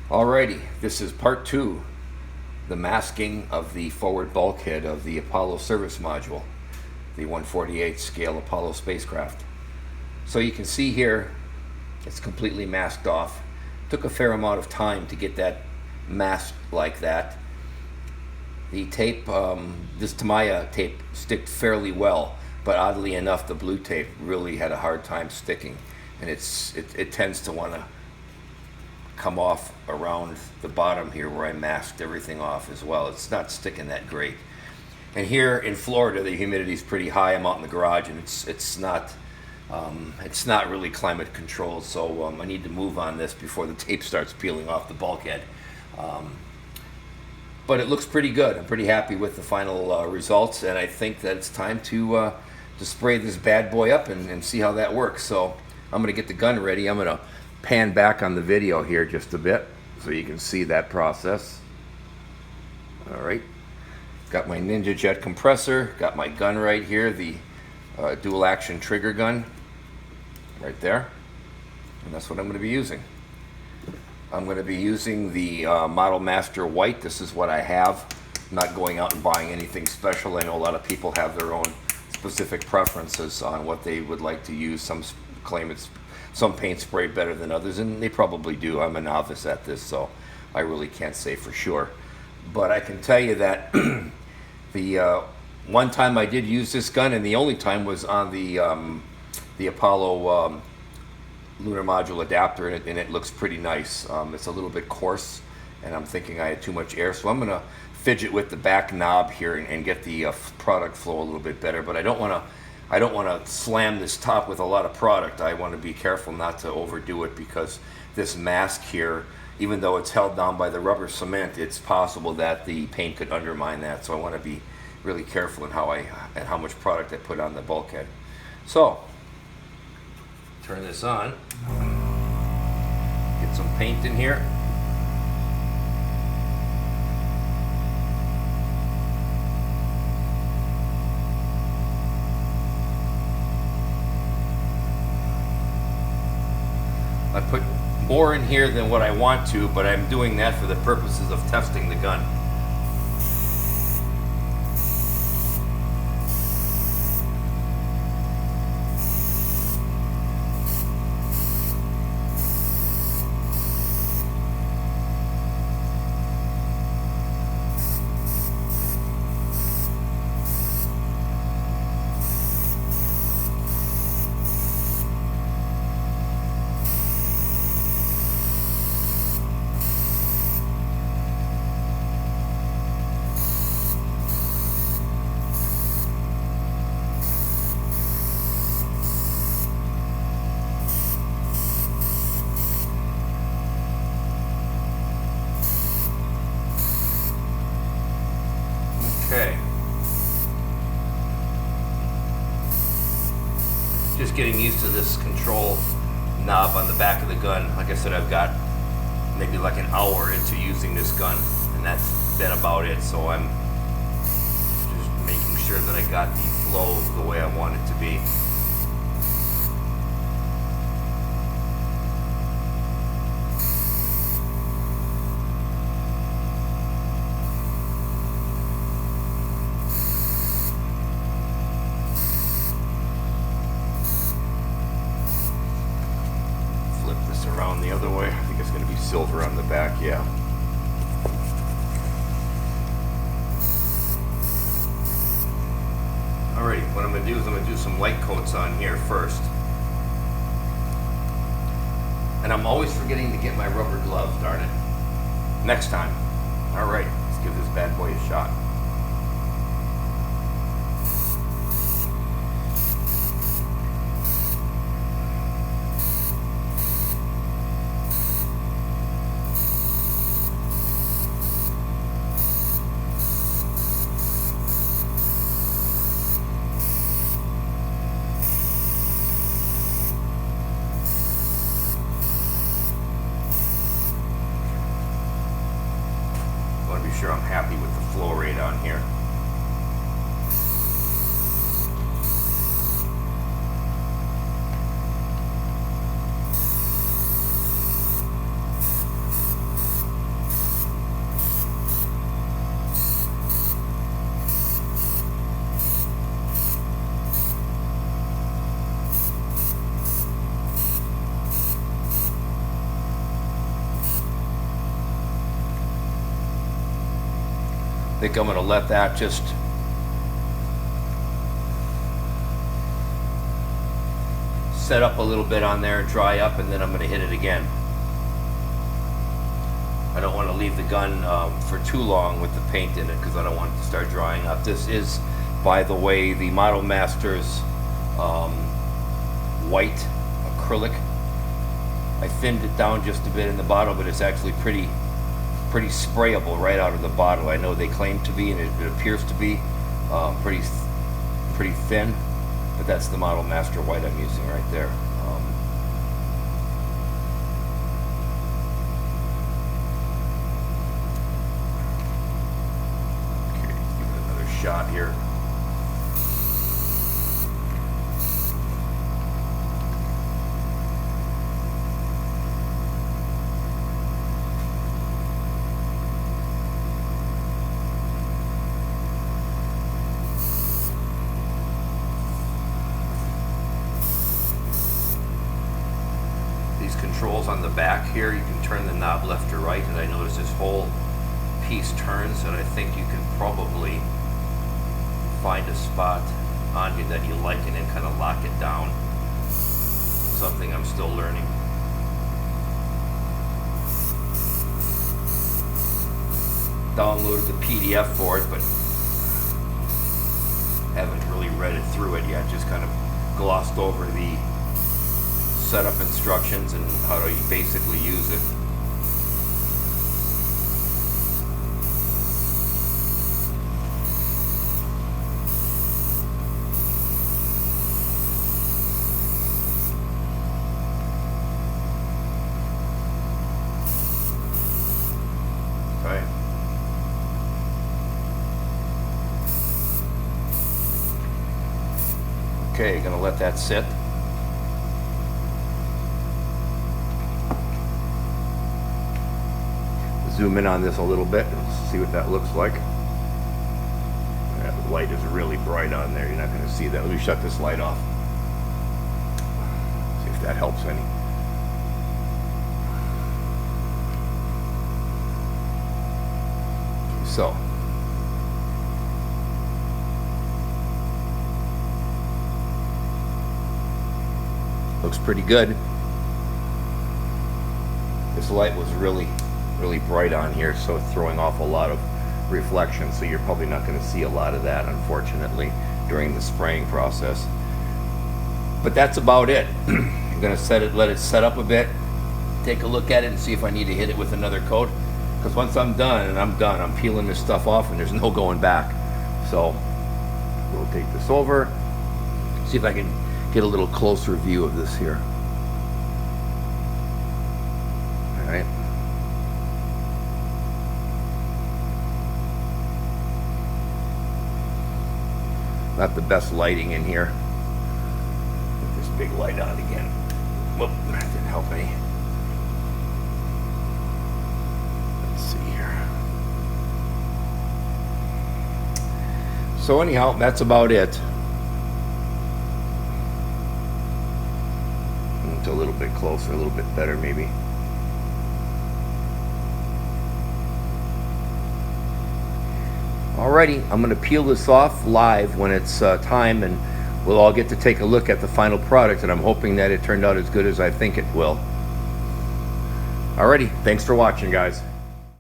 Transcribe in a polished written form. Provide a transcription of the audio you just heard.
Alrighty, this is part 2, the masking of the forward bulkhead of the Apollo service module, the 1/48 scale Apollo spacecraft. So you can see here, it's completely masked off. Took a fair amount of time to get that masked like that. The tape, this Tamiya tape sticked fairly well, but oddly enough, the blue tape really had a hard time sticking, and it tends to want to come off around the bottom here where I masked everything off as well. It's not sticking that great. And here in Florida, the humidity is pretty high. I'm out in the garage, and it's not really climate controlled. So I need to move on this before the tape starts peeling off the bulkhead. But it looks pretty good. I'm pretty happy with the final results, and I think that it's time to spray this bad boy up and see how that works. So I'm going to get the gun ready. I'm going to pan back on the video here just a bit so you can see that process. All right, got my Ninja Jet compressor, got my gun right here, the dual action trigger gun right there, and that's what I'm going to be using. I'm going to be using the Model Master White. This is what I have. I'm not going out and buying anything special. I know a lot of people have their own specific preferences on what they would like to use. Some claim it's some paint spray better than others, and they probably do. I'm a novice at this, so I really can't say for sure. But I can tell you that the one time I did use this gun, and the only time, was on the Apollo Lunar module adapter, and it looks pretty nice. It's a little bit coarse, and I'm thinking I had too much air, so I'm going to fidget with the back knob here and get the product flow a little bit better. But I don't want to slam this top with a lot of product. I want to be careful not to overdo it, because this mask here, even though it's held down by the rubber cement, it's possible that the paint could undermine that. So I want to be really careful in how much product I put on the bulkhead. So turn this on, get some paint in here. I put more in here than what I want to, but I'm doing that for the purposes of testing the gun. Okay. Just getting used to this control knob on the back of the gun. Like I said, I've got maybe like an hour into using this gun, and that's been about it. So I'm just making sure that I got the flow the way I want it to be. Around the other way. I think it's going to be silver on the back, yeah. Alright, what I'm going to do is I'm going to do some light coats on here first. And I'm always forgetting to get my rubber gloves, darn it. Next time. Alright, let's give this bad boy a shot. Be sure I'm happy with the flow rate on here. I think I'm going to let that just set up a little bit on there and dry up, and then I'm going to hit it again. I don't want to leave the gun for too long with the paint in it because I don't want it to start drying up. This is, by the way, the Model Masters white acrylic. I thinned it down just a bit in the bottle, but it's actually pretty sprayable right out of the bottle. I know they claim to be, and it appears to be pretty thin, but that's the Model Master white I'm using right there. Okay, give it another shot here. Controls on the back here, you can turn the knob left or right, and I notice this whole piece turns, and I think you can probably find a spot on here that you like and then kind of lock it down. Something I'm still learning. Downloaded the PDF for it, but haven't really read it through it yet. Just kind of glossed over the setup instructions and how do you basically use it. Okay. Okay, gonna let that sit. Zoom in on this a little bit and see what that looks like. Yeah, the light is really bright on there. You're not going to see that. Let me shut this light off. See if that helps any. So. Looks pretty good. This light was really bright on here, so it's throwing off a lot of reflection, so you're probably not going to see a lot of that, unfortunately, during the spraying process. But that's about it. I'm going to let it set up a bit, take a look at it and see if I need to hit it with another coat, because once I'm done, I'm peeling this stuff off and there's no going back. So we'll take this over, see if I can get a little closer view of this here. All right. Not the best lighting in here. Put this big light on again. Whoop, that didn't help any. Let's see here. So anyhow, that's about it. It's a little bit closer, a little bit better maybe. Alrighty, I'm going to peel this off live when it's time, and we'll all get to take a look at the final product, and I'm hoping that it turned out as good as I think it will. Alrighty, thanks for watching, guys.